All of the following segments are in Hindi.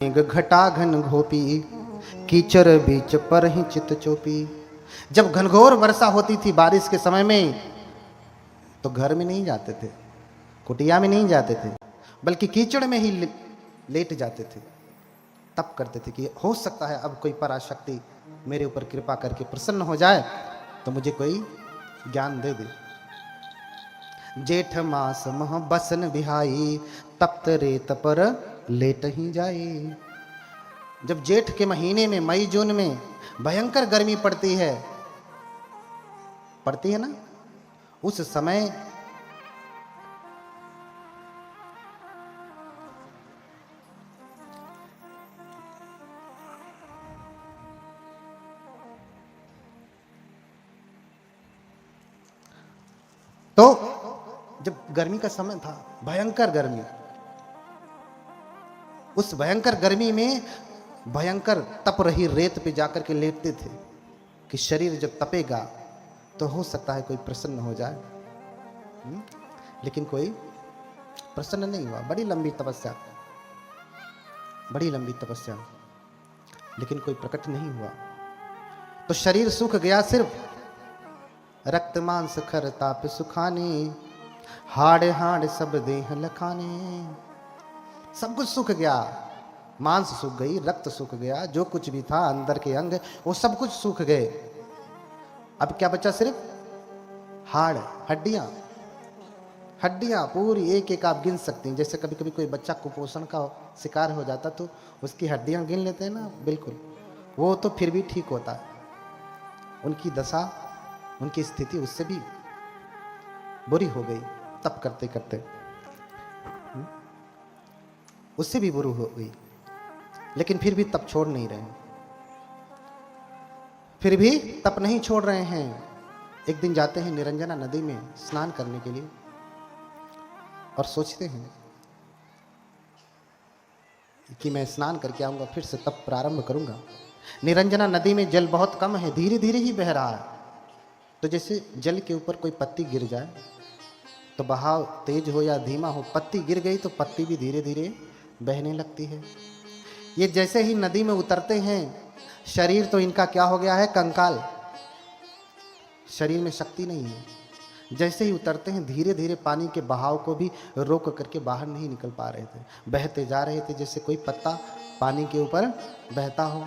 मेघ घटा घन घोपी, कीचड़ बीच पर ही चित चोपी। जब घनघोर वर्षा होती थी बारिश के समय में, तो घर में नहीं जाते थे, कुटिया में नहीं जाते थे, बल्कि कीचड़ में ही लेट जाते थे। तप करते थे कि हो सकता है अब कोई पराशक्ति मेरे ऊपर कृपा करके प्रसन्न हो जाए तो मुझे कोई ज्ञान दे दे। जेठ मास मह बसन बिहाई, तप्त रेत पर लेट ही जाए। जब जेठ के महीने में मई जून में भयंकर गर्मी पड़ती है ना, उस समय तो जब गर्मी का समय था, भयंकर गर्मी, उस भयंकर गर्मी में भयंकर तप रही रेत पे जाकर के लेटते थे कि शरीर जब तपेगा तो हो सकता है कोई प्रसन्न हो जाए। लेकिन कोई प्रसन्न नहीं हुआ। बड़ी लंबी तपस्या, लेकिन कोई प्रकट नहीं हुआ। तो शरीर सूख गया, सिर्फ रक्त मांस खर ताप सुखाने, हाड़ हाड़ सब देह लखाने। सब कुछ सूख गया, मांस सूख गई, रक्त सूख गया, जो कुछ भी था अंदर के अंग वो सब कुछ सूख गए। अब क्या बचा? सिर्फ हाड़, हड्डियां पूरी एक एक आप गिन सकती हैं। जैसे कभी कभी कोई बच्चा कुपोषण का शिकार हो जाता तो उसकी हड्डियां गिन लेते हैं ना, बिल्कुल वो तो फिर भी ठीक होता है। उनकी दशा, उनकी स्थिति उससे भी बुरी हो गई तप करते करते, उससे भी बुरी हो गई। लेकिन फिर भी तप छोड़ नहीं रहे, फिर भी तप नहीं छोड़ रहे हैं। एक दिन जाते हैं निरंजना नदी में स्नान करने के लिए और सोचते हैं कि मैं स्नान करके आऊंगा, फिर से तप प्रारंभ करूंगा। निरंजना नदी में जल बहुत कम है, धीरे धीरे ही बह रहा है। तो जैसे जल के ऊपर कोई पत्ती गिर जाए तो बहाव तेज हो या धीमा हो, पत्ती गिर गई तो पत्ती भी धीरे धीरे बहने लगती है। ये जैसे ही नदी में उतरते हैं, शरीर तो इनका क्या हो गया है? कंकाल, शरीर में शक्ति नहीं है। जैसे ही उतरते हैं धीरे धीरे पानी के बहाव को भी रोक करके बाहर नहीं निकल पा रहे थे, बहते जा रहे थे जैसे कोई पत्ता पानी के ऊपर बहता हो।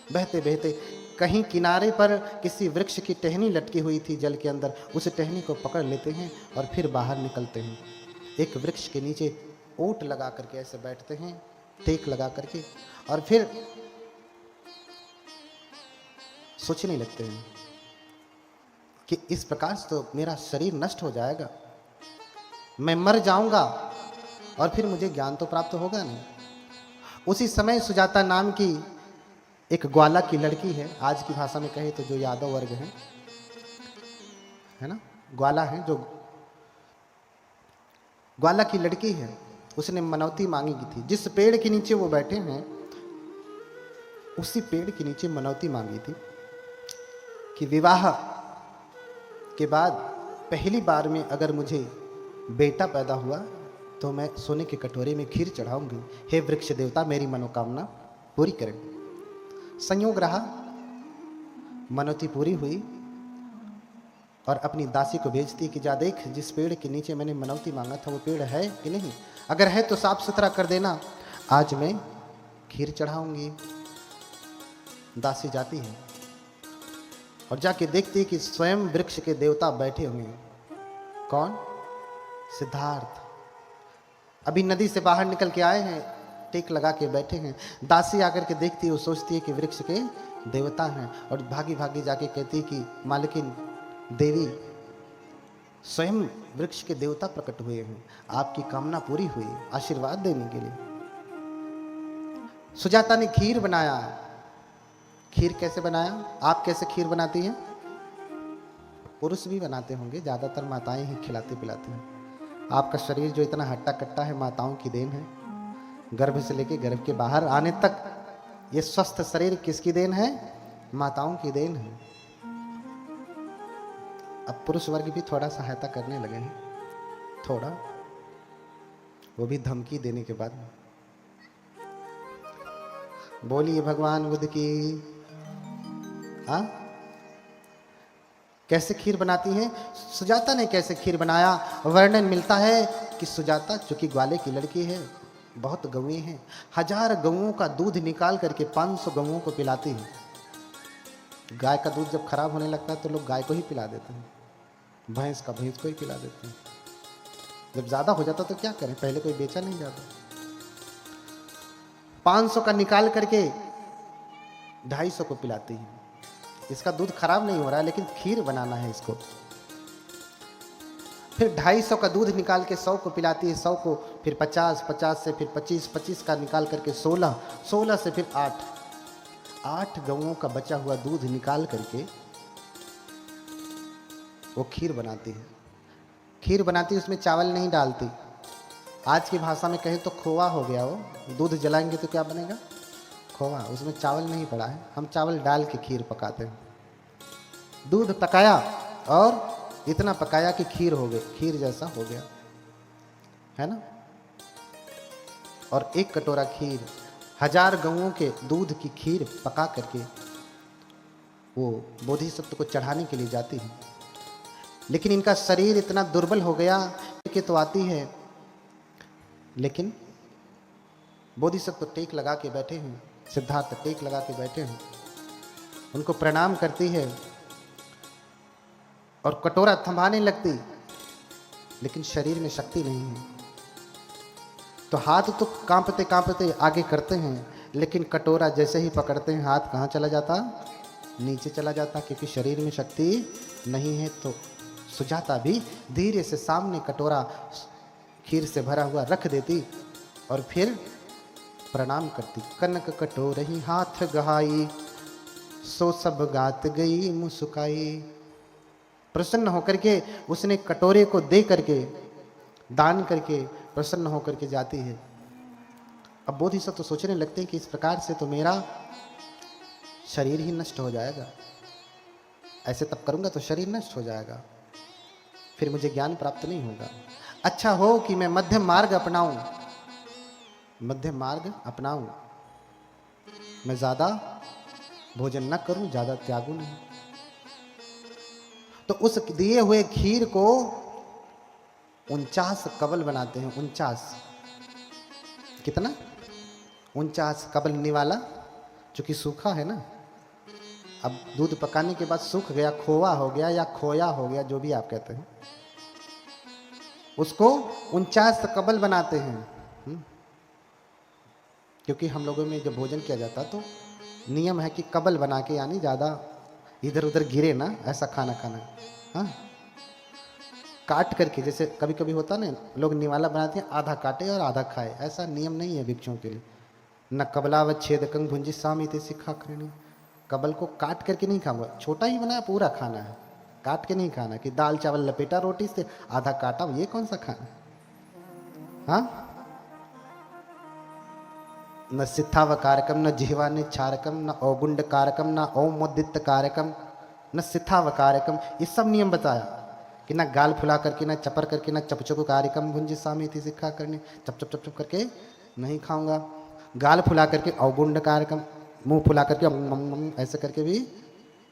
बहते बहते कहीं किनारे पर किसी वृक्ष की टहनी लटकी हुई थी जल के अंदर, उस टहनी को पकड़ लेते हैं और फिर बाहर निकलते हैं। एक वृक्ष के नीचे ओट लगा करके ऐसे बैठते हैं, टेक लगा करके, और फिर सोचने लगते हैं कि इस प्रकार से तो मेरा शरीर नष्ट हो जाएगा, मैं मर जाऊंगा और फिर मुझे ज्ञान तो प्राप्त होगा नहीं। उसी समय सुजाता नाम की एक ग्वाला की लड़की है, आज की भाषा में कहे तो जो यादव वर्ग है ना, ग्वाला है, जो ग्वाला की लड़की है, उसने मनौती मांगी थी। जिस पेड़ के नीचे वो बैठे हैं उसी पेड़ के नीचे मनौती मांगी थी कि विवाह के बाद पहली बार में अगर मुझे बेटा पैदा हुआ तो मैं सोने के कटोरे में खीर चढ़ाऊंगी। हे वृक्ष देवता, मेरी मनोकामना पूरी करें। संयोग रहा, मनौती पूरी हुई और अपनी दासी को भेजती कि जा देख, जिस पेड़ के नीचे मैंने मनौती मांगा था वो पेड़ है कि नहीं, अगर है तो साफ सुथरा कर देना, आज मैं खीर चढ़ाऊंगी। दासी जाती है और जाके देखती है कि स्वयं वृक्ष के देवता बैठे हुए हैं। कौन? सिद्धार्थ। अभी नदी से बाहर निकल के आए हैं, टेक लगा के बैठे हैं। दासी आकर के देखती है, वो सोचती है कि वृक्ष के देवता हैं और भागी भागी जाके कहती है कि मालकिन देवी, स्वयं वृक्ष के देवता प्रकट हुए हैं, आपकी कामना पूरी हुई, आशीर्वाद देने के लिए। सुजाता ने खीर बनाया। खीर कैसे बनाया? आप कैसे खीर बनाती हैं? पुरुष भी बनाते होंगे, ज्यादातर माताएं ही खिलाते पिलाते हैं। आपका शरीर जो इतना हट्टा कट्टा है, माताओं की देन है। गर्भ से लेके गर्भ के बाहर आने तक ये स्वस्थ शरीर किसकी देन है? माताओं की देन है। अब पुरुष वर्ग भी थोड़ा सहायता करने लगे हैं, थोड़ा, वो भी धमकी देने के बाद। बोलिए भगवान बुद्ध की। हाँ, कैसे खीर बनाती हैं सुजाता ने, कैसे खीर बनाया। वर्णन मिलता है कि सुजाता चूंकि ग्वाले की लड़की है, बहुत गौएं हैं, 1000 गौओं का दूध निकाल करके 500 गौओं को पिलाती है। गाय का दूध जब खराब होने लगता है तो लोग गाय को ही पिला देते हैं, भैंस का भैंस को ही पिला देते हैं। जब ज्यादा हो जाता तो क्या करें, पहले कोई बेचा नहीं जाता। 500 का निकाल करके 250 को पिलाती है। इसका दूध खराब नहीं हो रहा है, लेकिन खीर बनाना है इसको। फिर 250 का दूध निकाल के 100 को पिलाती है, 100 को फिर 50, 50 से फिर 25, 25 का निकाल करके 16, 16 से फिर 8 गौओं का बचा हुआ दूध निकाल करके वो खीर बनाती है। खीर बनाती है, उसमें चावल नहीं डालती। आज की भाषा में कहें तो खोआ हो गया। वो दूध जलाएंगे तो क्या बनेगा, खोआ। उसमें चावल नहीं पड़ा है, हम चावल डाल के खीर पकाते हैं। दूध पकाया और इतना पकाया कि खीर हो गई, खीर जैसा हो गया, है ना। और 1 कटोरा खीर, 1000 गौओं के दूध की खीर पका करके वो बोधिसत्व को चढ़ाने के लिए जाती है। लेकिन इनका शरीर इतना दुर्बल हो गया कि तो आती है, लेकिन बोधिसत्व टेक लगा के बैठे हैं, सिद्धार्थ टेक लगा के बैठे हैं, उनको प्रणाम करती है और कटोरा थमाने लगती, लेकिन शरीर में शक्ति नहीं है। तो हाथ तो कांपते कांपते आगे करते हैं, लेकिन कटोरा जैसे ही पकड़ते हैं हाथ कहाँ चला जाता, नीचे चला जाता, क्योंकि शरीर में शक्ति नहीं है। तो सुजाता भी धीरे से सामने कटोरा खीर से भरा हुआ रख देती और फिर प्रणाम करती। कनक कटोरही हाथ गहाई, सो सब गात गई मुस्काई। प्रसन्न होकर के उसने कटोरे को दे करके, दान करके प्रसन्न होकर के जाती है। अब बोधिसत्व तो सोचने लगते हैं कि इस प्रकार से तो मेरा शरीर ही नष्ट हो जाएगा, ऐसे तब करूंगा तो शरीर नष्ट हो जाएगा, फिर मुझे ज्ञान प्राप्त नहीं होगा। अच्छा हो कि मैं मध्यम मार्ग अपनाऊं, मध्यम मार्ग अपनाऊं, मैं ज्यादा भोजन न करूं, ज्यादा त्यागू नहीं। तो उस दिए हुए खीर को 49 कबल बनाते हैं। 49 कितना, 49 कबल निवाला, चूंकि सूखा है ना। अब दूध पकाने के बाद सूख गया, खोआ हो गया या खोया हो गया, जो भी आप कहते हैं, उसको 49 कबल बनाते हैं। क्योंकि हम लोगों में जब भोजन किया जाता तो नियम है कि कबल बना के, यानी ज़्यादा इधर उधर गिरे ना, ऐसा खाना खाना। हाँ, काट करके, जैसे कभी कभी होता ना, लोग निवाला बनाते हैं, आधा काटे और आधा खाए, ऐसा नियम नहीं है भिक्षुओं के लिए। न कबलावत छेदकं भुंजी सामिति सिखा करनी। कबल को काट करके नहीं खाऊंगा, छोटा ही बनाया, पूरा खाना है, काट के नहीं खाना कि दाल चावल लपेटा रोटी से आधा काटा, ये कौन सा खाना। हाँ, न सिद्धाव कारकम, न जिह्वा निच्छारकम, न औगुंड कारकम, न औमोदित कारकम, न सिद्धाव कारकम। ये सब नियम बताया कि ना गाल फुला करके, ना चपर करके, ना चपचप कार्यक्रम भुंजी सामिति सिखा करने, चप चप चप चप करके नहीं खाऊंगा। गाल फुला करके अवगुंड कार्यक्रम, मुंह फुला करके ऐसे करके भी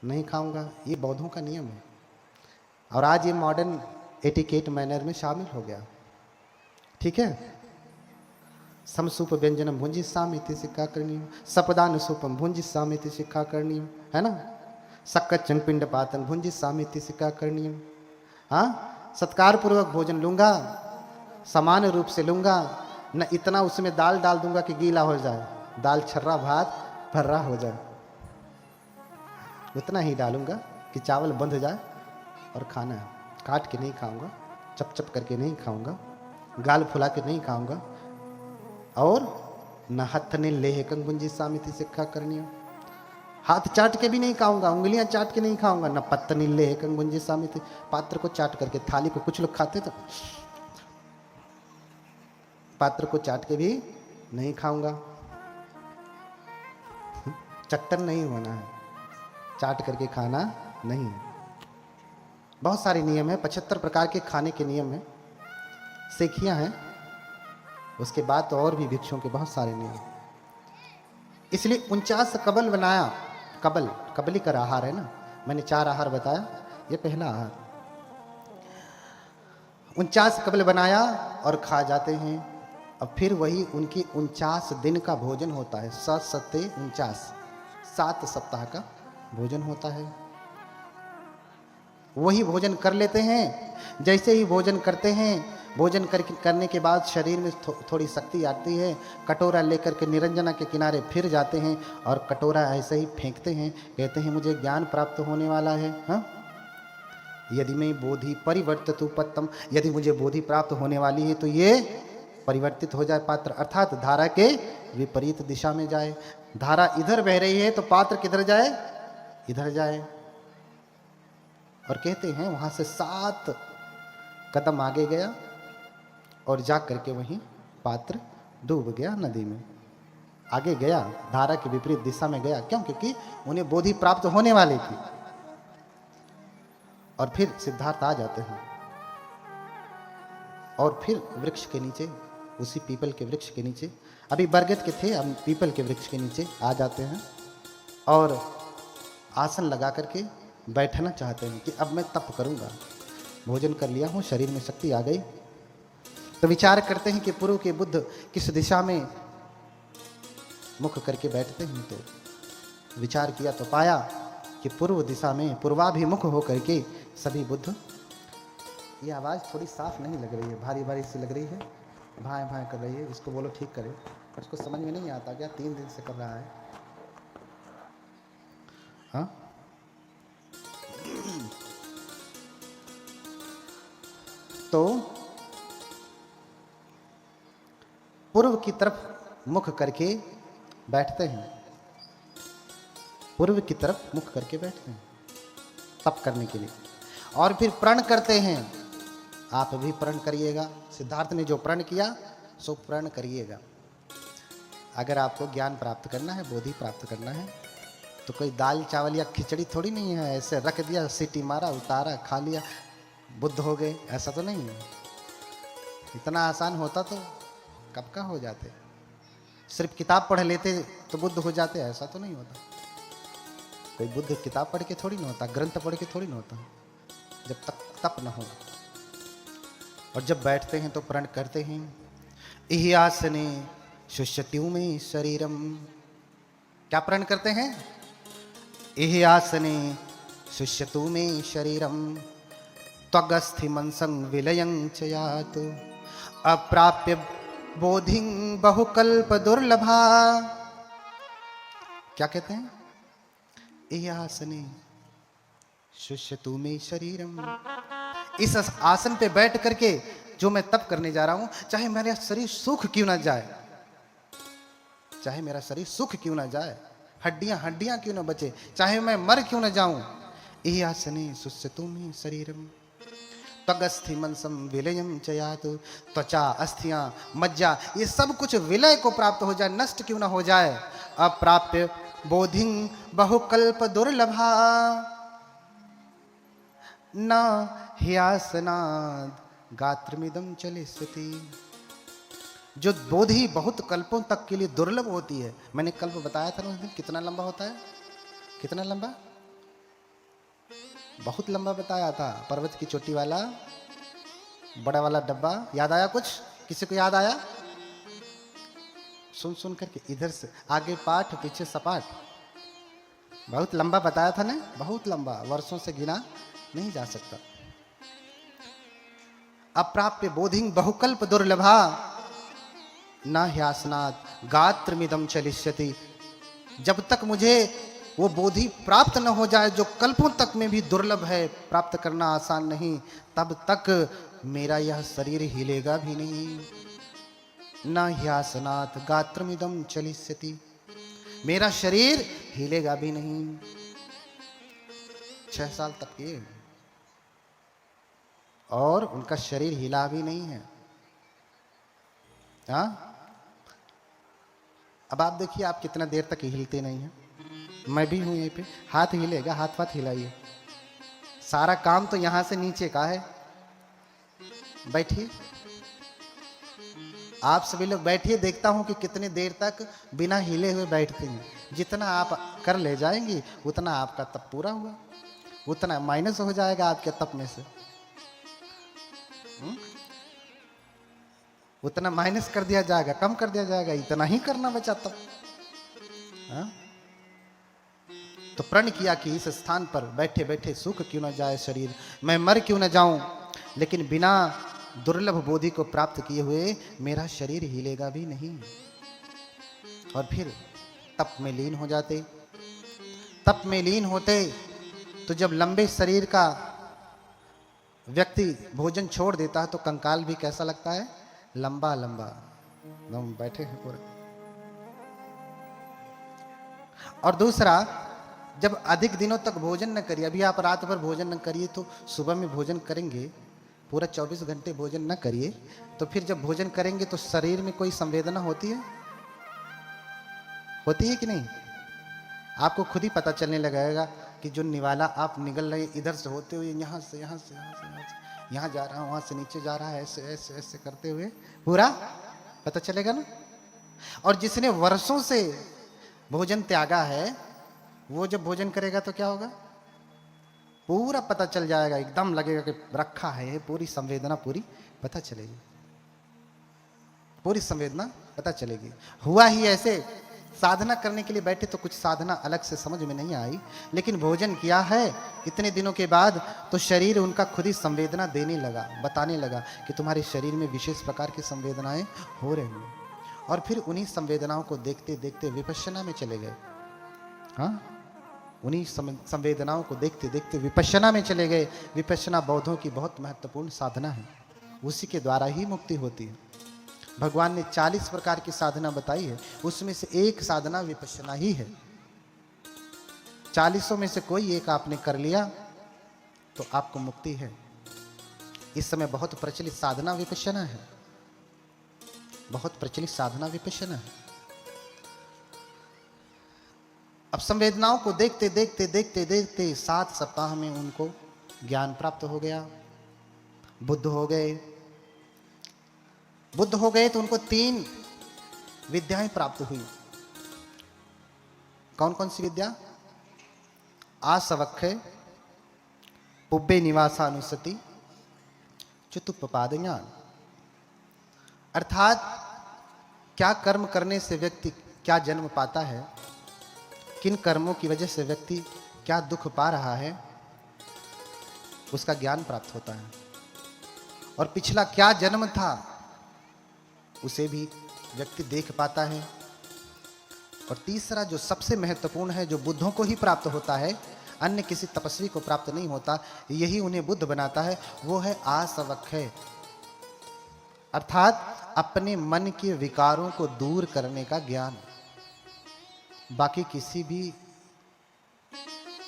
नहीं खाऊंगा। ये बौद्धों का नियम है, और आज ये मॉडर्न एटिकेट मैनर में शामिल हो गया। ठीक है। समसूप व्यंजनम भुंजी सामिति सिक्का करनी, सपदान सूपम भुंजी सामिति सिक्का करनी, है ना। सक्कचन पिंड पातन भुंजी सामिति सिक्का करनी। हाँ, सत्कार पूर्वक भोजन लूंगा, समान रूप से लूंगा, न इतना उसमें दाल डाल दूंगा कि गीला हो जाए, दाल छर्रा भात भर्रा हो जाए, उतना ही डालूंगा कि चावल बंध जाए और खाना है। काट के नहीं खाऊंगा, चप चप करके नहीं खाऊंगा, गाल फुला के नहीं खाऊंगा, और न हथ ने लेह कंग बुंजी सामिति सिक्खा करनी, हाथ चाट के भी नहीं खाऊंगा, उंगलियां चाट के नहीं खाऊंगा, न पत्तनी लेह कंग बुंजी सामिति, पात्र को चाट करके, थाली को कुछ लोग खाते तो पात्र को चाट के भी नहीं खाऊंगा। चट्टन नहीं होना है, चाट करके खाना नहीं है। बहुत सारे नियम है, 75 प्रकार के खाने के नियम है, सेखियां हैं। उसके बाद तो और भी भिक्षुओं के बहुत सारे नियम। इसलिए 49 कबल बनाया। कबल कबली का आहार है ना, मैंने 4 आहार बताया, ये पहला आहार। 49 कबल बनाया और खा जाते हैं। अब फिर वही उनकी 49 दिन का भोजन होता है। 7 सत्ते 49, 7 सप्ताह का भोजन होता है। वही भोजन कर लेते हैं। जैसे ही भोजन करते हैं, भोजन करने के बाद शरीर में थोड़ी शक्ति आती है। कटोरा लेकर के निरंजना के किनारे फिर जाते हैं और कटोरा ऐसे ही फेंकते हैं। कहते हैं मुझे ज्ञान प्राप्त होने वाला है। हाँ, यदि मैं बोधि परिवर्तित पत्तम, यदि मुझे बोधि प्राप्त होने वाली है तो ये परिवर्तित हो जाए पात्र, अर्थात धारा के विपरीत दिशा में जाए। धारा इधर बह रही है तो पात्र किधर जाए? इधर जाए। और कहते हैं वहां से 7 कदम आगे गया और जा करके वहीं पात्र डूब गया नदी में। आगे गया, धारा के विपरीत दिशा में गया। क्यों? क्योंकि उन्हें बोधि प्राप्त होने वाली थी। और फिर सिद्धार्थ आ जाते हैं और फिर वृक्ष के नीचे, उसी पीपल के वृक्ष के नीचे, अभी बरगद के थे, अब पीपल के वृक्ष के नीचे आ जाते हैं और आसन लगा करके बैठना चाहते हैं कि अब मैं तप करूंगा। भोजन कर लिया हूं, शरीर में शक्ति आ गई। तो विचार करते हैं कि पूर्व के बुद्ध किस दिशा में मुख करके बैठते हैं। तो विचार किया तो पाया कि पूर्व दिशा में पूर्वाभिमुख होकर के सभी बुद्ध। ये आवाज़ थोड़ी साफ नहीं लग रही है, भारी भारी सी लग रही है, भाएं भाएं कर रही है। इसको बोलो ठीक करे। पर इसको समझ में नहीं आता क्या? 3 दिन से कर रहा है। हाँ, तो पूर्व की तरफ मुख करके बैठते हैं। पूर्व की तरफ मुख करके बैठते हैं तप करने के लिए। और फिर प्रण करते हैं। आप भी प्रण करिएगा। सिद्धार्थ ने जो प्रण किया सो प्रण करिएगा। अगर आपको ज्ञान प्राप्त करना है, बोधि प्राप्त करना है, तो कोई दाल चावल या खिचड़ी थोड़ी नहीं है, ऐसे रख दिया, सीटी मारा, उतारा, खा लिया, बुद्ध हो गए, ऐसा तो नहीं है। इतना आसान होता तो कब का हो जाते। सिर्फ किताब पढ़ लेते तो बुद्ध हो जाते, ऐसा तो नहीं होता। कोई बुद्ध किताब पढ़ के थोड़ी ना होता, ग्रंथ पढ़ के थोड़ी ना होता, जब तक तप न हो। और जब बैठते हैं तो प्रण करते हैं, इहि आसने शुष्यत्यु में शरीरम। क्या प्रण करते हैं? इहि आसने शुष्यतु में शरीरम त्वगस्थि मनसं विलयं च यातु अप्राप्य बोधिं बहुकल्प दुर्लभा। क्या कहते हैं? इहि आसने शुष्यतु में शरीरम। इस आसन पे बैठ करके जो मैं तप करने जा रहा हूं, चाहे मेरा शरीर सूख क्यों ना जाए, चाहे मेरा शरीर सूख क्यों ना जाए, हड्डियां हड्डियां क्यों ना बचे, चाहे मैं मर क्यों ना जाऊं, इहि आसने शुष्यतु में शरीरम त्वगस्थि मनसं विलयं च यातु। त्वचा, अस्थियां, मज्जा, ये सब कुछ विलय को प्राप्त हो जाए, नष्ट क्यों ना हो जाए। अप्राप्य बोधिं बहुकल्प दुर्लभा न ह्यासनाद गात्रमिदं चलिष्यति। जो बोधि बहुत कल्पों तक के लिए दुर्लभ होती है। मैंने कल्प बताया था ना उस दिन, कितना लंबा होता है? कितना लंबा? बहुत लंबा बताया था। पर्वत की चोटी वाला बड़ा वाला डब्बा, याद आया कुछ? किसी को याद आया? सुन सुन करके इधर से आगे पाठ पीछे सपाट, बहुत लंबा बताया था ना, बहुत लंबा, वर्षों से गिना नहीं जा सकता। अप्राप्य बोधिं बहुकल्प दुर्लभा न ह्यासनात् गात्रमिदं चलिष्यति। जब तक मुझे वो बोधि प्राप्त न हो जाए, जो कल्पों तक में भी दुर्लभ है, प्राप्त करना आसान नहीं, तब तक मेरा यह शरीर हिलेगा भी नहीं। न ह्यासनात् गात्रमिदं चलिष्यति, मेरा शरीर हिलेगा भी नहीं। 6 साल तक किए और उनका शरीर हिला भी नहीं है। हाँ, अब आप देखिए, आप कितना देर तक हिलते नहीं हैं। मैं भी हूं यहीं पे, हाथ हिलेगा, हाथ वाथ हिलाइए। सारा काम तो यहां से नीचे का है। बैठिए, आप सभी लोग बैठिए, देखता हूं कि कितनी देर तक बिना हिले हुए बैठते हैं। जितना आप कर ले जाएंगे उतना आपका तप पूरा हुआ, उतना माइनस हो जाएगा आपके तप में से। उतना माइनस कर दिया जाएगा, कम कर दिया जाएगा, इतना ही करना बचा तब। तो प्रण किया कि इस स्थान पर बैठे बैठे सूख क्यों न जाए शरीर, मैं मर क्यों न जाऊं, लेकिन बिना दुर्लभ बोधि को प्राप्त किए हुए मेरा शरीर हिलेगा भी नहीं। और फिर तप में लीन हो जाते। तप में लीन होते तो जब लंबे शरीर का व्यक्ति भोजन छोड़ देता है तो कंकाल भी कैसा लगता है, लंबा लंबा। हम बैठे हैं पूरे। और दूसरा, जब अधिक दिनों तक भोजन न करिए, अभी आप रात भर भोजन न करिए तो सुबह में भोजन करेंगे, पूरा 24 घंटे भोजन न करिए, तो फिर जब भोजन करेंगे तो शरीर में कोई संवेदना होती है? होती है कि नहीं? आपको खुद ही पता चलने लगेगा कि जो निवाला आप निगल रहे, इधर से होते हुए यहाँ से यहाँ से यहाँ से यहाँ से यहाँ जा रहा है, वहाँ से नीचे जा रहा है, ऐसे ऐसे ऐसे करते हुए पूरा पता चलेगा ना। और जिसने वर्षों से भोजन त्यागा है वो जब भोजन करेगा तो क्या होगा, पूरा पता चल जाएगा, एकदम लगेगा कि रखा है, पूरी संवेदना पूरी पता चलेगी, पूरी संवेदना पता चलेगी। हुआ ही ऐसे, साधना करने के लिए बैठे तो कुछ साधना अलग से समझ में नहीं आई, लेकिन भोजन किया है इतने दिनों के बाद तो शरीर उनका खुद ही संवेदना देने लगा, बताने लगा कि तुम्हारे शरीर में विशेष प्रकार की संवेदनाएं हो रही हैं। और फिर उन्हीं संवेदनाओं को देखते देखते विपश्यना में चले गए। हाँ, उन्हीं संवेदनाओं को देखते देखते विपश्यना में चले गए। विपश्यना बौद्धों की बहुत महत्वपूर्ण साधना है, उसी के द्वारा ही मुक्ति होती है। भगवान ने 40 प्रकार की साधना बताई है, उसमें से एक साधना विपश्यना ही है। 40 में से कोई एक आपने कर लिया तो आपको मुक्ति है। इस समय बहुत प्रचलित साधना विपश्यना है, बहुत प्रचलित साधना विपश्यना है। अब संवेदनाओं को देखते देखते देखते देखते 7 सप्ताह में उनको ज्ञान प्राप्त हो गया, बुद्ध हो गए। बुद्ध हो गए तो उनको 3 विद्याएं प्राप्त हुई। कौन कौन सी विद्या? आसवक्खय, पुब्बे निवासानुसति, चतुप्पपाद ज्ञान। अर्थात क्या कर्म करने से व्यक्ति क्या जन्म पाता है, किन कर्मों की वजह से व्यक्ति क्या दुख पा रहा है, उसका ज्ञान प्राप्त होता है। और पिछला क्या जन्म था उसे भी व्यक्ति देख पाता है। और तीसरा जो सबसे महत्वपूर्ण है, जो बुद्धों को ही प्राप्त होता है, अन्य किसी तपस्वी को प्राप्त नहीं होता, यही उन्हें बुद्ध बनाता है, वो है आसवक्खय। अर्थात अपने मन के विकारों को दूर करने का ज्ञान। बाकी किसी भी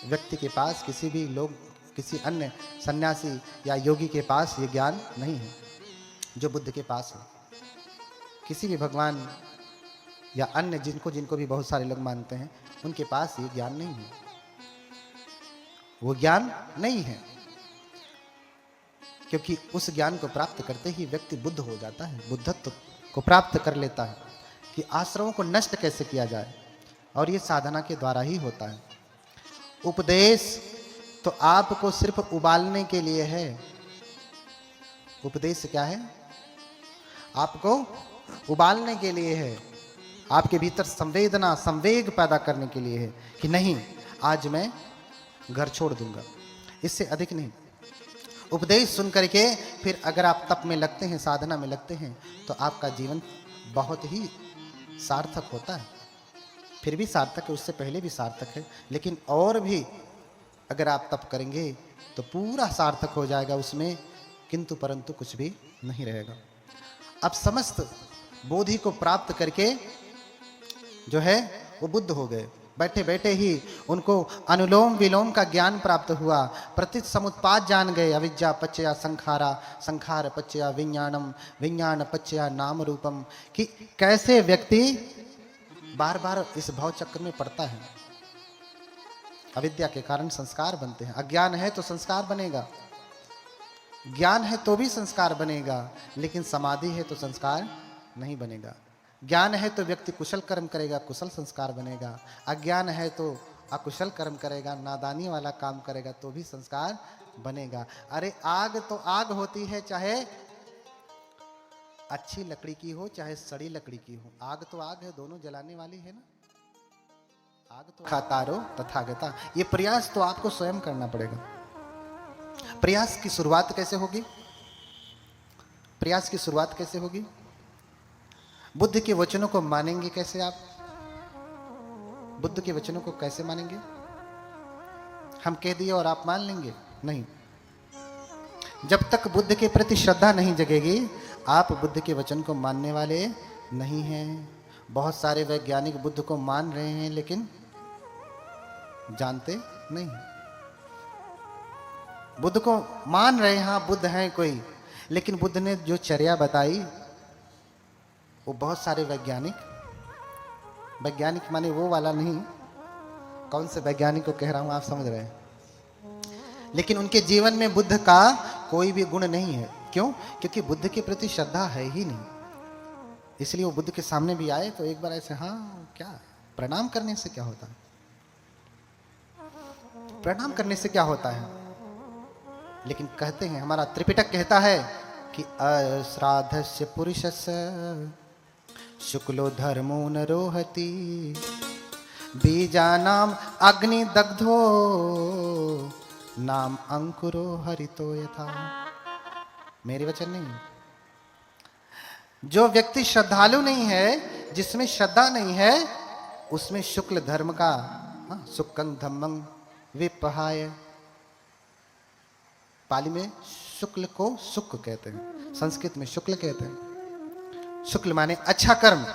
व्यक्ति के पास, किसी भी लोग, किसी अन्य सन्यासी या योगी के पास ये ज्ञान नहीं है जो बुद्ध के पास है। किसी भी भगवान या अन्य जिनको भी बहुत सारे लोग मानते हैं, उनके पास ये ज्ञान नहीं है, वो ज्ञान नहीं है। क्योंकि उस ज्ञान को प्राप्त करते ही व्यक्ति बुद्ध हो जाता है, बुद्धत्व को प्राप्त कर लेता है कि आश्रमों को नष्ट कैसे किया जाए, और ये साधना के द्वारा ही होता है। उपदेश तो आपको सिर्फ उबालने के लिए है। उपदेश क्या है? आपको उबालने के लिए है, आपके भीतर संवेदना, संवेग पैदा करने के लिए है कि नहीं, आज मैं घर छोड़ दूंगा, इससे अधिक नहीं। उपदेश सुन करके फिर अगर आप तप में लगते हैं, साधना में लगते हैं, तो आपका जीवन बहुत ही सार्थक होता है। फिर भी सार्थक है, उससे पहले भी सार्थक है, लेकिन और भी अगर आप तप करेंगे तो पूरा सार्थक हो जाएगा उसमें, किंतु परंतु कुछ भी नहीं रहेगा। अब समस्त बोधि को प्राप्त करके जो है वो बुद्ध हो गए। बैठे बैठे ही उनको अनुलोम विलोम का ज्ञान प्राप्त हुआ, प्रतीत समुत्पाद जान गए। अविद्या पच्चया संखारा, संखार पच्चया विज्ञानम, विज्ञान पच्चया नाम रूपम, कि कैसे व्यक्ति बार बार इस भाव चक्र में पड़ता है। अविद्या के कारण संस्कार बनते हैं। अज्ञान है तो संस्कार बनेगा, ज्ञान है तो भी संस्कार बनेगा, लेकिन समाधि है तो संस्कार नहीं बनेगा। ज्ञान है तो व्यक्ति कुशल कर्म करेगा, कुशल संस्कार बनेगा। अज्ञान है तो अकुशल कर्म करेगा, नादानी वाला काम करेगा तो भी संस्कार बनेगा। अरे आग तो आग होती है, चाहे अच्छी लकड़ी की हो चाहे सड़ी लकड़ी की हो, आग तो आग है, दोनों जलाने वाली है ना। आग तो खातारो तथागता। ये प्रयास तो आपको स्वयं करना पड़ेगा। प्रयास की शुरुआत कैसे होगी? प्रयास की शुरुआत कैसे होगी? बुद्ध के वचनों को मानेंगे कैसे आप? बुद्ध के वचनों को कैसे मानेंगे? हम कह दिए और आप मान लेंगे? नहीं। जब तक बुद्ध के प्रति श्रद्धा नहीं जगेगी, आप बुद्ध के वचन को मानने वाले नहीं हैं। बहुत सारे वैज्ञानिक बुद्ध को मान रहे हैं लेकिन जानते नहीं। बुद्ध को मान रहे हैं, हाँ बुद्ध हैं कोई, लेकिन बुद्ध ने जो चर्या बताई वो बहुत सारे वैज्ञानिक माने वो वाला नहीं, कौन से वैज्ञानिक को कह रहा हूं आप समझ रहे हैं, लेकिन उनके जीवन में बुद्ध का कोई भी गुण नहीं है। क्यों? क्योंकि बुद्ध के प्रति श्रद्धा है ही नहीं। इसलिए वो बुद्ध के सामने भी आए तो एक बार ऐसे, हाँ क्या प्रणाम करने से क्या होता है? प्रणाम करने से क्या होता है? लेकिन कहते हैं, हमारा त्रिपिटक कहता है कि अश्राद्धस्य पुरुषस्य शुक्लो धर्मो न रोहति बीजानाम अग्नि दग्धो नाम अंकुरो हरितो यथा। मेरे वचन नहीं। जो व्यक्ति श्रद्धालु नहीं है, जिसमें श्रद्धा नहीं है, उसमें शुक्ल धर्म का सुक्कं धम्मं विपहाय, पाली में शुक्ल को सुक्क कहते हैं, संस्कृत में शुक्ल कहते हैं। शुक्ल माने अच्छा कर्म।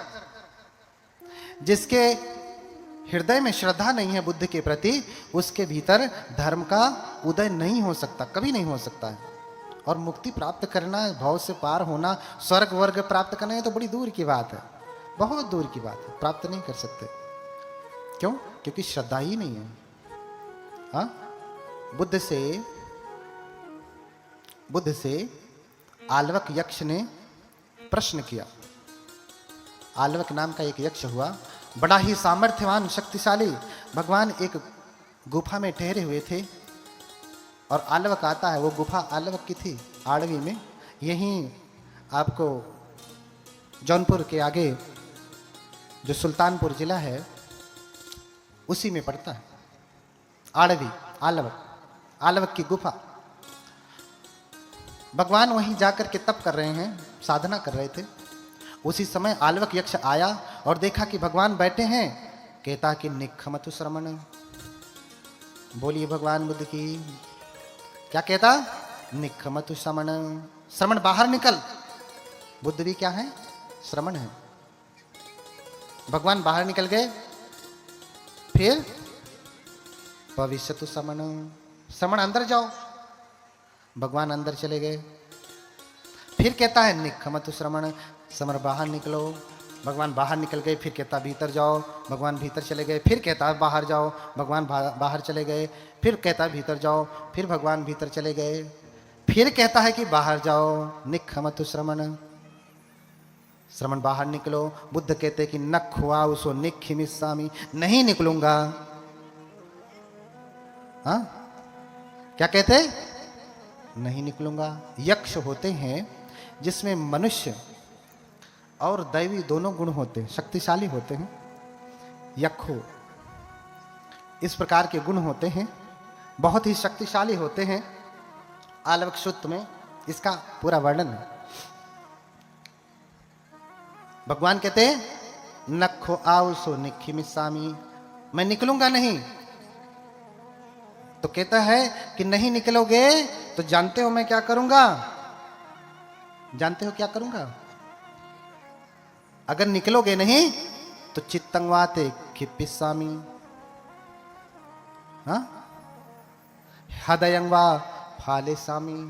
जिसके हृदय में श्रद्धा नहीं है बुद्ध के प्रति, उसके भीतर धर्म का उदय नहीं हो सकता, कभी नहीं हो सकता है। और मुक्ति प्राप्त करना, भव से पार होना, स्वर्ग वर्ग प्राप्त करना, ये तो बड़ी दूर की बात है, बहुत दूर की बात है, प्राप्त नहीं कर सकते। क्यों? क्योंकि श्रद्धा ही नहीं है। हाँ, बुद्ध से आलवक यक्ष ने प्रश्न किया। आलवक नाम का एक यक्ष हुआ, बड़ा ही सामर्थ्यवान शक्तिशाली। भगवान एक गुफा में ठहरे हुए थे और आलवक आता है। वो गुफा आलवक की थी आड़वी में, यहीं आपको जौनपुर के आगे जो सुल्तानपुर जिला है उसी में पड़ता है। आड़वी, आलवक की गुफा। भगवान वहीं जाकर के तप कर रहे हैं, साधना कर रहे थे। उसी समय आलवक यक्ष आया और देखा कि भगवान बैठे हैं। कहता कि निखमतु श्रमण। बोलिए भगवान बुद्ध की। क्या कहता? निखमतु श्रमण। श्रमण बाहर निकल। बुद्ध भी क्या है? श्रमण है। भगवान बाहर निकल गए। फिर भविष्यतु श्रमण। श्रमण अंदर जाओ। भगवान अंदर चले गए। फिर कहता है निखमतु श्रमण। श्रमण बाहर निकलो। भगवान बाहर निकल गए। फिर कहता भीतर जाओ। भगवान भीतर चले गए। फिर कहता बाहर जाओ। भगवान बाहर चले गए। फिर कहता भीतर जाओ। फिर भगवान भीतर चले गए। फिर कहता है कि बाहर जाओ। निखमतु श्रमण। श्रमण बाहर निकलो। बुद्ध कहते कि न खुआ उसो निखिमिस्सामि। नहीं निकलूंगा। हाँ, क्या कहते? नहीं निकलूंगा। यक्ष होते हैं जिसमें मनुष्य और दैवी दोनों गुण होते हैं, शक्तिशाली होते हैं। यक्षो इस प्रकार के गुण होते हैं, बहुत ही शक्तिशाली होते हैं। आलवक सूत्र में इसका पूरा वर्णन है। भगवान कहते हैं नखो आओसो निखिमिस्सामि। मैं निकलूंगा नहीं। तो कहता है कि नहीं निकलोगे तो जानते हो मैं क्या करूंगा? जानते हो क्या करूंगा? अगर निकलोगे नहीं तो चित्तंगवाते खिप्पिस्सामि। हाँ, हदयंगवा फालेस्सामि।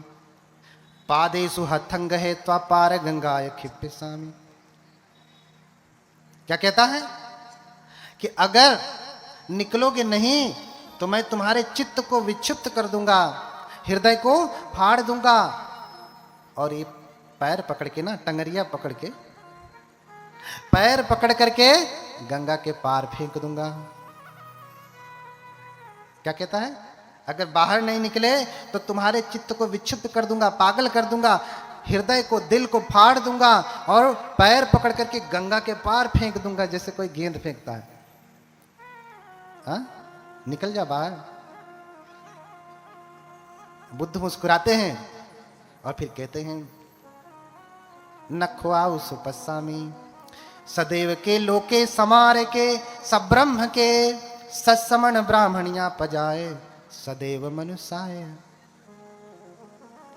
पादेषु हथंगहे त्वा पार गंगाय खिप्पिस्सामि। क्या कहता है कि अगर निकलोगे नहीं तो मैं तुम्हारे चित्त को विक्षिप्त कर दूंगा, हृदय को फाड़ दूंगा। और ये पैर पकड़ के ना, टंगरिया पकड़ के पैर पकड़ करके गंगा के पार फेंक दूंगा। क्या कहता है? अगर बाहर नहीं निकले तो तुम्हारे चित्त को विक्षिप्त कर दूंगा, पागल कर दूंगा, हृदय को, दिल को फाड़ दूंगा और पैर पकड़ करके गंगा के पार फेंक दूंगा, जैसे कोई गेंद फेंकता है। हा? निकल जा बाहर। बुद्ध मुस्कुराते हैं और फिर कहते हैं, न ख्वाउ सुपस्सामी सदैव के लोके समारे के सब्रह्म के सत्समण ब्राह्मणिया पजाए सदैव मनुष्याय।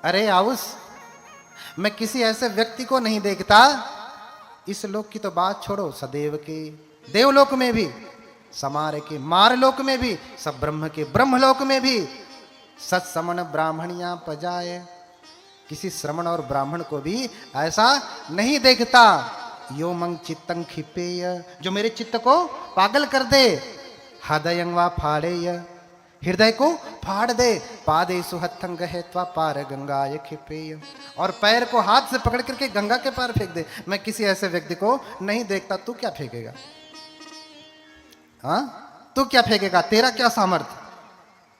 अरे आउस, मैं किसी ऐसे व्यक्ति को नहीं देखता, इस लोक की तो बात छोड़ो, सदैव के देवलोक में भी, समार के मारलोक में भी, सब ब्रह्म के ब्रह्मलोक में भी सत्समण ब्राह्मणिया पजाए, किसी श्रमण और ब्राह्मण को भी ऐसा नहीं देखता। यो मंग चित्तं खिपेय, जो मेरे चित्त को पागल कर दे, हृदयं वा फाड़ेय, हृदय को फाड़ दे, पादे सुहत्थं गहेत्वा पार गंगाय खिपेय, और पैर को हाथ से पकड़ करके गंगा के पार फेंक दे। मैं किसी ऐसे व्यक्ति को नहीं देखता। तू क्या फेंकेगा? हाँ, तू क्या फेंकेगा? तेरा क्या सामर्थ्य?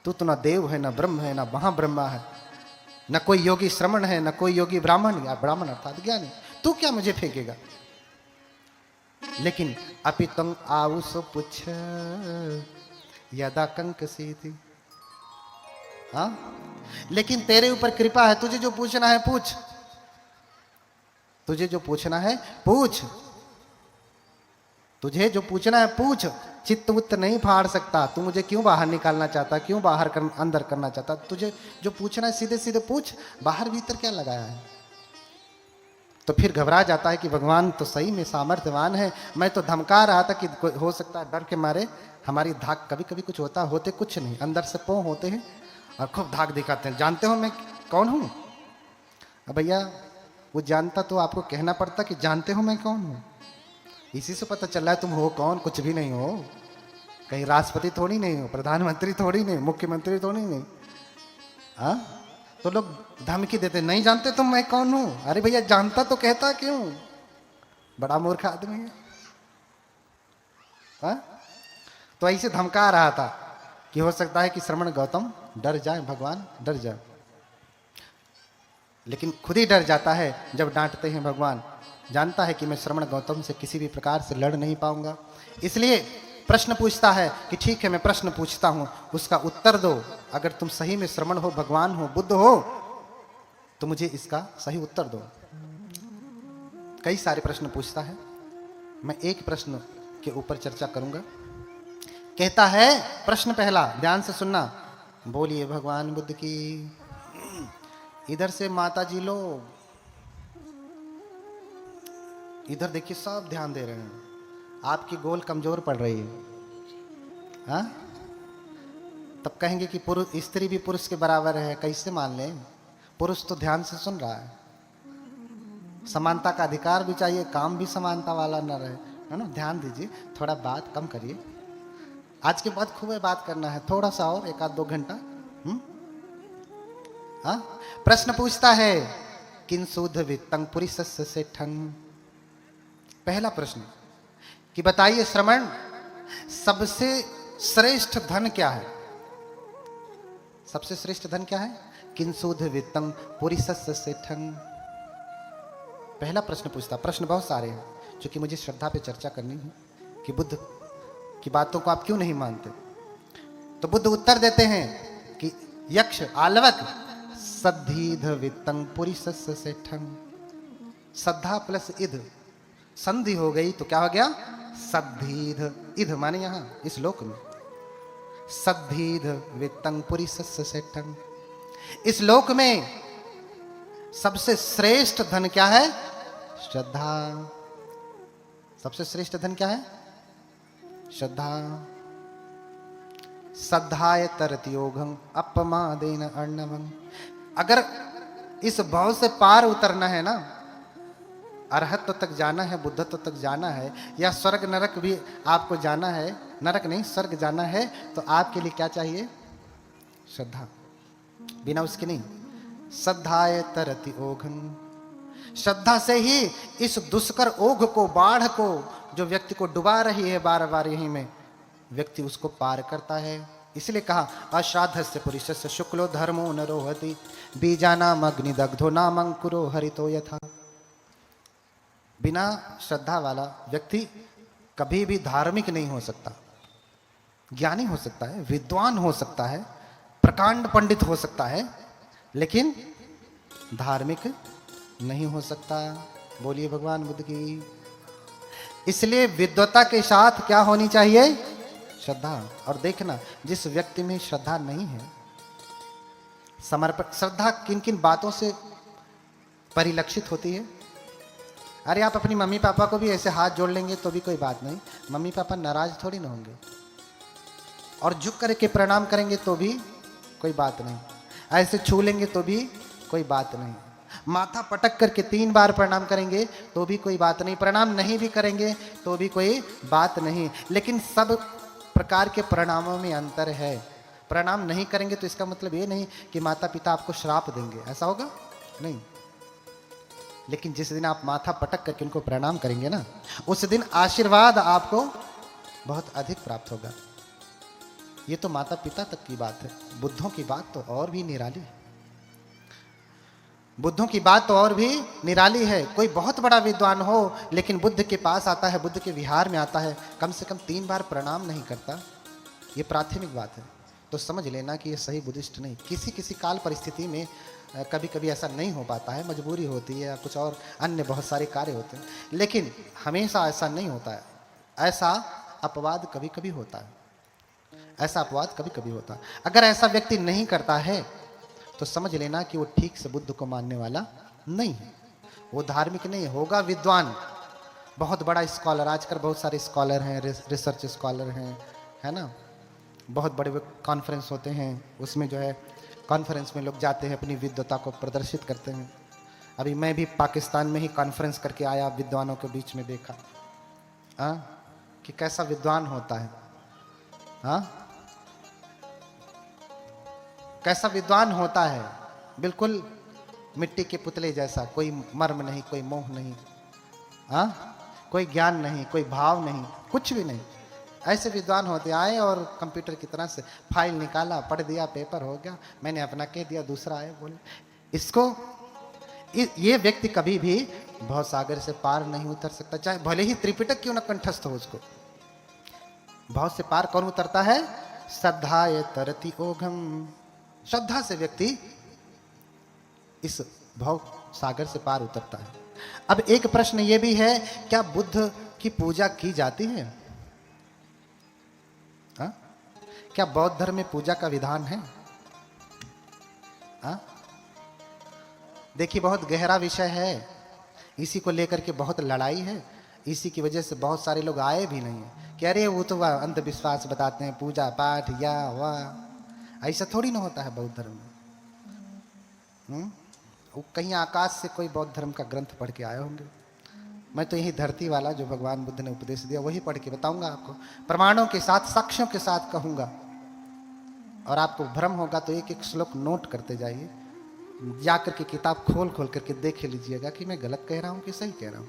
तू तो ना देव है, ना ब्रह्म है, ना महाब्रह्मा है, न कोई योगी श्रमण है, न कोई योगी ब्राह्मण, या ब्राह्मण अर्थात ज्ञानी। तू क्या मुझे फेंकेगा? लेकिन अपितंग आउस पुछ यदा कंक सीधी। हाँ, लेकिन तेरे ऊपर कृपा है, तुझे जो पूछना है पूछ, तुझे जो पूछना है पूछ, तुझे जो पूछना है पूछ। चित्त उत्त नहीं फाड़ सकता। तू मुझे क्यों बाहर निकालना चाहता, क्यों बाहर अंदर करना चाहता? तुझे जो पूछना है सीधे सीधे पूछ, बाहर भीतर क्या लगाया है? तो फिर घबरा जाता है कि भगवान तो सही में सामर्थ्यवान है। मैं तो धमका रहा था कि हो सकता है डर के मारे हमारी धाक, कभी कभी कुछ होता, होते कुछ नहीं, अंदर से पों होते हैं और खूब धाक दिखाते हैं। जानते हो मैं कौन हूं? अब भैया वो जानता तो आपको कहना पड़ता कि जानते हो मैं कौन हूं। इसी से पता चल रहा है तुम हो कौन। कुछ भी नहीं हो, कहीं राष्ट्रपति थोड़ी नहीं हो, प्रधानमंत्री थोड़ी नहीं, मुख्यमंत्री थोड़ी नहीं। हाँ, तो लोग धमकी देते, नहीं जानते तुम मैं कौन हूं। अरे भैया जानता तो कहता क्यों? बड़ा मूर्ख आदमी है। हाँ? तो ऐसे धमका रहा था कि हो सकता है कि श्रमण गौतम डर जाए, भगवान डर जाए। लेकिन खुद ही डर जाता है जब डांटते हैं भगवान। जानता है कि मैं श्रमण गौतम से किसी भी प्रकार से लड़ नहीं पाऊंगा, इसलिए प्रश्न पूछता है कि ठीक है मैं प्रश्न पूछता हूं, उसका उत्तर दो। अगर तुम सही में श्रमण हो, भगवान हो, बुद्ध हो, तो मुझे इसका सही उत्तर दो। कई सारे प्रश्न पूछता है, मैं एक प्रश्न के ऊपर चर्चा करूंगा। कहता है प्रश्न पहला, ध्यान से सुनना, बोलिए भगवान बुद्ध की। इधर से माता जी लोग, इधर देखिए सब ध्यान दे रहे हैं, आपकी गोल कमजोर पड़ रही है। हाँ, तब कहेंगे कि पुरुष, स्त्री भी पुरुष के बराबर है, कैसे मान लें? पुरुष तो ध्यान से सुन रहा है। समानता का अधिकार भी चाहिए, काम भी समानता वाला न रहे, है ना? ध्यान दीजिए, थोड़ा बात कम करिए। आज के बाद खूब बात करना है, थोड़ा सा और, एक आध 2 घंटा। हाँ, प्रश्न पूछता है, किन शुद्ध वित्तं पुरिसस्य सेठं। पहला प्रश्न कि बताइए श्रमण, सबसे श्रेष्ठ धन क्या है? सबसे श्रेष्ठ धन क्या है? किंसुध वित्तं पुरिसस्य सेठं। पहला प्रश्न पूछता। प्रश्न बहुत सारे हैं, क्योंकि मुझे श्रद्धा पे चर्चा करनी है कि बुद्ध की बातों को आप क्यों नहीं मानते। तो बुद्ध उत्तर देते हैं कि यक्ष आलवक सद्धीध वित्तं पुरिसस्य सेठं। श्रद्धा प्लस इध संधि हो गई तो क्या हो गया? सद्धीध। इध माने यहां इस लोक में, सद्धीध वित्तं पुरिसस्य सेठं। इस लोक में सबसे श्रेष्ठ धन क्या है? श्रद्धा। सबसे श्रेष्ठ धन क्या है? श्रद्धा। श्रद्धाय तरति योगं अपमादेन अर्णवं। अगर इस भाव से पार उतरना है ना, अरहत्व तक जाना है, बुद्धत्व तक जाना है, या स्वर्ग नरक भी आपको जाना है, नरक नहीं स्वर्ग जाना है, तो आपके लिए क्या चाहिए? श्रद्धा। बिना उसके नहीं। श्रद्धाय तरति ओघं। श्रद्धा से ही इस दुष्कर ओघ को, बाढ़ को, जो व्यक्ति को डुबा रही है बार बार यहीं में, व्यक्ति उसको पार करता है। इसलिए कहा अश्राद्धस्य पुरुषस्य शुक्लो धर्मो न रोहति बीजानाम अग्निदग्धो नाम अंकुरो हरितो यथा। बिना श्रद्धा वाला व्यक्ति कभी भी धार्मिक नहीं हो सकता। ज्ञानी हो सकता है, विद्वान हो सकता है, प्रकांड पंडित हो सकता है, लेकिन धार्मिक नहीं हो सकता। बोलिए भगवान बुद्ध की। इसलिए विद्वता के साथ क्या होनी चाहिए? श्रद्धा। और देखना, जिस व्यक्ति में श्रद्धा नहीं है, समर्पण, श्रद्धा किन किन बातों से परिलक्षित होती है? अरे आप अपनी मम्मी पापा को भी ऐसे हाथ जोड़ लेंगे तो भी कोई बात नहीं, मम्मी पापा नाराज थोड़ी ना होंगे। और झुक करके प्रणाम करेंगे तो भी कोई बात नहीं, ऐसे छू लेंगे तो भी कोई बात नहीं, माथा पटक करके 3 बार प्रणाम करेंगे तो भी कोई बात नहीं, प्रणाम नहीं भी करेंगे तो भी कोई बात नहीं। लेकिन सब प्रकार के प्रणामों में अंतर है। प्रणाम नहीं करेंगे तो इसका मतलब ये नहीं कि माता पिता आपको श्राप देंगे, ऐसा होगा नहीं। लेकिन जिस दिन आप माथा पटक करके उनको प्रणाम करेंगे ना, उस दिन आशीर्वाद आपको बहुत अधिक प्राप्त होगा। ये तो माता पिता तक की बात है, बुद्धों की बात तो और भी निराली है। बुद्धों की बात तो और भी निराली है। कोई बहुत बड़ा विद्वान हो लेकिन बुद्ध के पास आता है, बुद्ध के विहार में आता है, कम से कम 3 बार प्रणाम नहीं करता, ये प्राथमिक बात है। तो समझ लेना कि ये सही बुद्धिस्ट नहीं। किसी किसी काल परिस्थिति में कभी कभी ऐसा नहीं हो पाता है, मजबूरी होती है या कुछ और अन्य बहुत सारे कार्य होते हैं, लेकिन हमेशा ऐसा नहीं होता है। ऐसा अपवाद कभी कभी होता है, ऐसा अपवाद कभी कभी होता है। अगर ऐसा व्यक्ति नहीं करता है तो समझ लेना कि वो ठीक से बुद्ध को मानने वाला नहीं है, वो धार्मिक नहीं होगा, विद्वान, बहुत बड़ा स्कॉलर। आजकल बहुत सारे स्कॉलर हैं, रिसर्च स्कॉलर हैं, है ना। बहुत बड़े कॉन्फ्रेंस होते हैं, उसमें जो है कॉन्फ्रेंस में लोग जाते हैं, अपनी विद्वता को प्रदर्शित करते हैं। अभी मैं भी पाकिस्तान में ही कॉन्फ्रेंस करके आया, विद्वानों के बीच में देखा कि कैसा विद्वान होता है, कैसा विद्वान होता है। बिल्कुल मिट्टी के पुतले जैसा, कोई मर्म नहीं, कोई मोह नहीं, कोई ज्ञान नहीं, कोई भाव नहीं, कुछ भी नहीं। ऐसे विद्वान होते आए और कंप्यूटर की तरह से फाइल निकाला, पढ़ दिया, पेपर हो गया, मैंने अपना कह दिया, दूसरा आए बोले। इसको ये व्यक्ति कभी भी भवसागर से पार नहीं उतर सकता, चाहे भले ही त्रिपिटक क्यों न कंठस्थ हो। उसको भाव से पार कौन उतरता है? श्रद्धाये तरति ओघम। श्रद्धा से व्यक्ति इस भव सागर से पार उतरता है। अब एक प्रश्न ये भी है, क्या बुद्ध की पूजा की जाती है? क्या बौद्ध धर्म में पूजा का विधान है? देखिए, बहुत गहरा विषय है, इसी को लेकर के बहुत लड़ाई है। इसी की वजह से बहुत सारे लोग आए भी नहीं है कि अरे वो तो अंधविश्वास बताते हैं, पूजा पाठ या वाह। ऐसा थोड़ी ना होता है बौद्ध धर्म में। वो कहीं आकाश से कोई बौद्ध धर्म का ग्रंथ पढ़ के आए होंगे। मैं तो यही धरती वाला जो भगवान बुद्ध ने उपदेश दिया वही पढ़ के बताऊंगा आपको, प्रमाणों के साथ, साक्ष्यों के साथ कहूंगा। और आपको भ्रम होगा तो एक एक श्लोक नोट करते जाइए, जाकर के किताब खोल खोल करके देख लीजिएगा कि मैं गलत कह रहा हूं कि सही कह रहा हूं।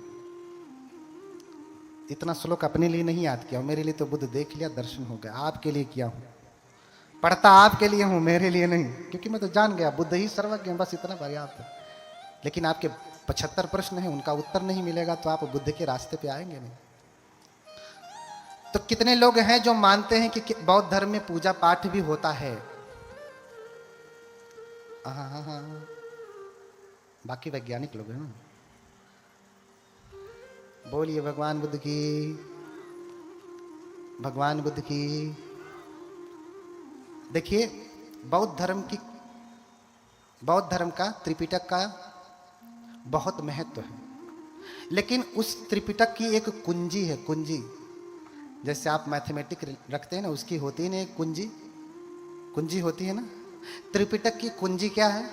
इतना श्लोक अपने लिए नहीं याद किया हूं, मेरे लिए तो बुद्ध देख लिया, दर्शन हो गया। आपके लिए किया हूं, पढ़ता आपके लिए हूं, मेरे लिए नहीं, क्योंकि मैं तो जान गया बुद्ध ही सर्वज्ञ, बस इतना पर्याप्त है। लेकिन आपके 75 प्रश्न हैं, उनका उत्तर नहीं मिलेगा तो आप बुद्ध के रास्ते पे आएंगे नहीं। तो कितने लोग हैं जो मानते हैं कि बौद्ध धर्म में पूजा पाठ भी होता है? बाकी वैज्ञानिक लोग हैं ना। बोलिए भगवान बुद्ध की, भगवान बुद्ध की। देखिए, बौद्ध धर्म का, त्रिपिटक का बहुत महत्व है, लेकिन उस त्रिपिटक की एक कुंजी है, कुंजी। जैसे आप मैथमेटिक रखते हैं ना, उसकी होती है ना एक कुंजी, कुंजी होती है ना। त्रिपिटक की कुंजी क्या है?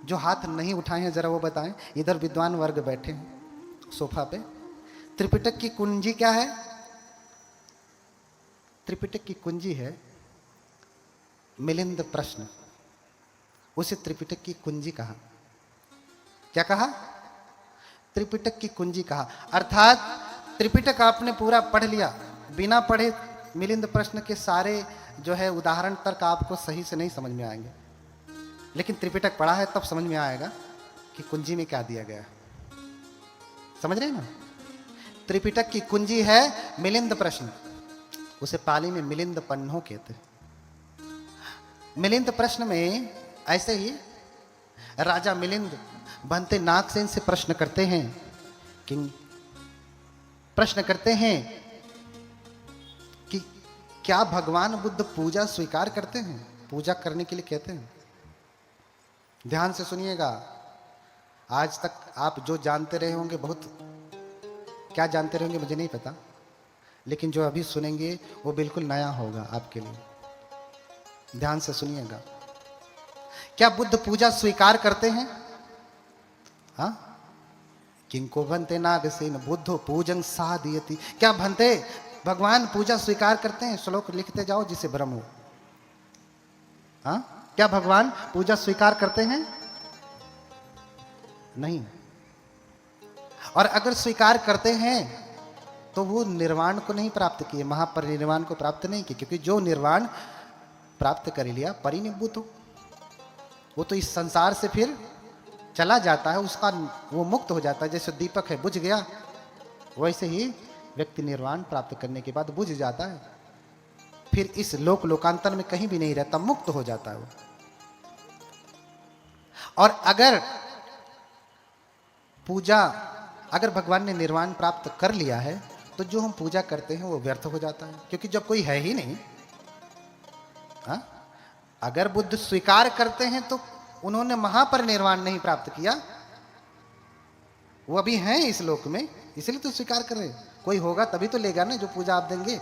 जो हाथ नहीं उठाए हैं जरा वो बताएं। इधर विद्वान वर्ग बैठे हैं सोफा पे। त्रिपिटक की कुंजी क्या है? त्रिपिटक की कुंजी है मिलिंद प्रश्न। उसे त्रिपिटक की कुंजी कहा। क्या कहा? त्रिपिटक की कुंजी कहा। अर्थात त्रिपिटक आपने पूरा पढ़ लिया, बिना पढ़े मिलिंद प्रश्न के सारे जो है उदाहरण तक आपको सही से नहीं समझ में आएंगे, लेकिन त्रिपिटक पढ़ा है तब समझ में आएगा कि कुंजी में क्या दिया गया है। समझ रहे हैं ना? त्रिपिटक की कुंजी है मिलिंद प्रश्न, उसे पाली में मिलिंद पन्नो कहते हैं। मिलिंद प्रश्न में ऐसे ही राजा मिलिंद बनते नागसेन से प्रश्न करते हैं कि क्या भगवान बुद्ध पूजा स्वीकार करते हैं, पूजा करने के लिए कहते हैं। ध्यान से सुनिएगा, आज तक आप जो जानते रहे होंगे, बहुत क्या जानते रहेंगे मुझे नहीं पता, लेकिन जो अभी सुनेंगे वो बिल्कुल नया होगा आपके लिए। ध्यान से सुनिएगा, क्या बुद्ध पूजा स्वीकार करते हैं? हाँ, किंको भंते नागसेन बुद्धो पूजन साधयति। क्या भंते भगवान पूजा स्वीकार करते हैं? श्लोक लिखते जाओ जिसे भ्रम हो। हाँ, क्या भगवान पूजा स्वीकार करते हैं? नहीं। और अगर स्वीकार करते हैं तो वो निर्वाण को नहीं प्राप्त किए, महापरिनिर्वाण को प्राप्त नहीं किए, क्योंकि जो निर्वाण प्राप्त कर लिया परिनिर्भूत हो, वो तो इस संसार से फिर चला जाता है, उसका वो मुक्त हो जाता है। जैसे दीपक है, बुझ गया, वैसे ही व्यक्ति निर्वाण प्राप्त करने के बाद बुझ जाता है, फिर इस लोकांतर में कहीं भी नहीं रहता, मुक्त हो जाता है वो। और अगर भगवान ने निर्वाण प्राप्त कर लिया है तो जो हम पूजा करते हैं वो व्यर्थ हो जाता है, क्योंकि जब कोई है ही नहीं। हाँ? अगर बुद्ध स्वीकार करते हैं तो उन्होंने महापरिनिर्वाण नहीं प्राप्त किया, वो अभी हैं इस लोक में, इसलिए तो स्वीकार कर रहे हैं। कोई होगा तभी तो लेगा ना जो पूजा आप देंगे।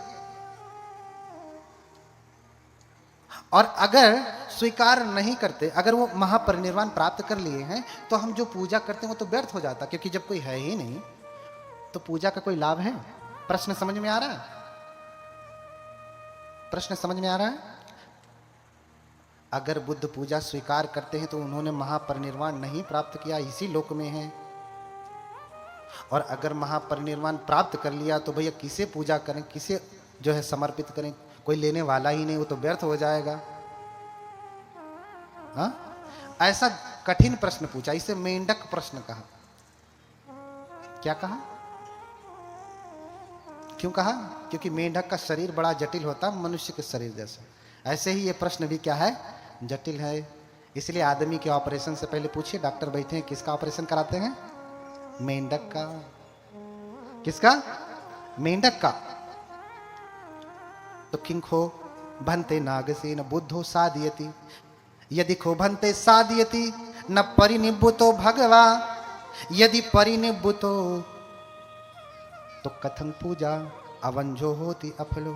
और अगर स्वीकार नहीं करते, अगर वो महापरिनिर्वाण प्राप्त कर लिए हैं, तो हम जो पूजा करते हैं वो तो व्यर्थ हो जाता, क्योंकि जब कोई है ही नहीं तो पूजा का कोई लाभ है? प्रश्न समझ में आ रहा है? प्रश्न समझ में आ रहा है? अगर बुद्ध पूजा स्वीकार करते हैं तो उन्होंने महापरिनिर्वाण नहीं प्राप्त किया, इसी लोक में है। और अगर महापरिनिर्वाण प्राप्त कर लिया तो भैया किसे पूजा करें, किसे जो है समर्पित करें? कोई लेने वाला ही नहीं, वो तो व्यर्थ हो जाएगा। हाँ? ऐसा कठिन प्रश्न पूछा, इसे मेंढक प्रश्न कहा। क्या कहा? क्यों कहा? क्योंकि मेंढक का शरीर बड़ा जटिल होता, मनुष्य के शरीर जैसा। ऐसे ही ये प्रश्न भी क्या है? जटिल है। इसलिए आदमी के ऑपरेशन से पहले पूछिए, डॉक्टर बैठे हैं, किसका ऑपरेशन कराते हैं? मेंढक का। किसका? मेंढक का। तो किंखो भंते नागसेन बुद्धो साधयति, यदि खो भंते साधयति न परिनिभूतो भगवा, यदि परिनिभूतो तो कथं पूजा अवंजो होती अफलो।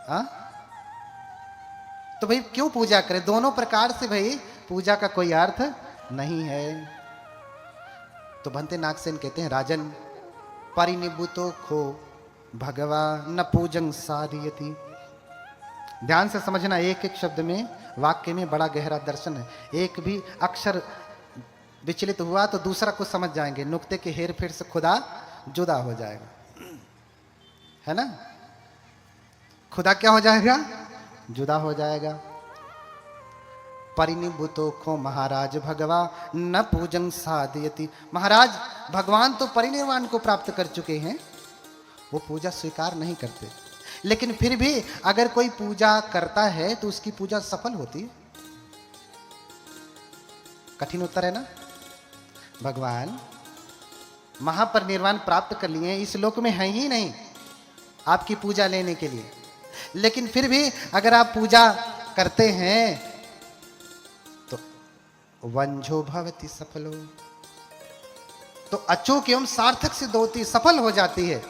हाँ? तो भाई क्यों पूजा करें? दोनों प्रकार से भाई पूजा का कोई अर्थ नहीं है। तो भंते नागसेन कहते हैं, राजन परिनिभूतो खो भगवा न पूजन साधयति। ध्यान से समझना, एक एक शब्द में, वाक्य में बड़ा गहरा दर्शन है। एक भी अक्षर विचलित हुआ तो दूसरा को समझ जाएंगे, नुक्ते के हेर फेर से खुदा जुदा हो जाएगा, है ना? खुदा क्या हो जाएगा? जुदा हो जाएगा। परिनिभूतो खो महाराज भगवा न पूजन साधयति। महाराज भगवान तो परिनिर्वाण को प्राप्त कर चुके हैं, वो पूजा स्वीकार नहीं करते, लेकिन फिर भी अगर कोई पूजा करता है तो उसकी पूजा सफल होती है। कठिन उत्तर है ना? भगवान महापरिनिर्वाण प्राप्त कर लिए हैं, इस लोक में है ही नहीं आपकी पूजा लेने के लिए, लेकिन फिर भी अगर आप पूजा करते हैं तो वंजो भवति सफलो, तो अचूक एवं सार्थक सिद्ध होती, सफल हो जाती है।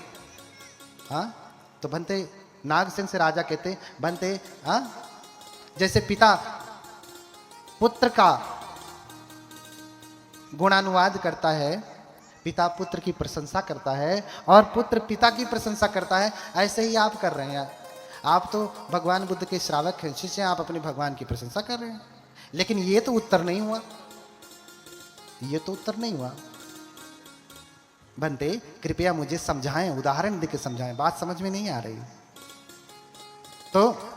हाँ? तो बनते नागसेन से राजा कहते, बनते, हाँ, जैसे पिता पुत्र का गुणानुवाद करता है, पिता पुत्र की प्रशंसा करता है और पुत्र पिता की प्रशंसा करता है, ऐसे ही आप कर रहे हैं। आप तो भगवान बुद्ध के श्रावक हैं, शिष्य हैं, आप अपने भगवान की प्रशंसा कर रहे हैं, लेकिन ये तो उत्तर नहीं हुआ। ये तो उत्तर नहीं हुआ। बनते कृपया मुझे समझाएं, उदाहरण देकर समझाएं, बात समझ में नहीं आ रही। तो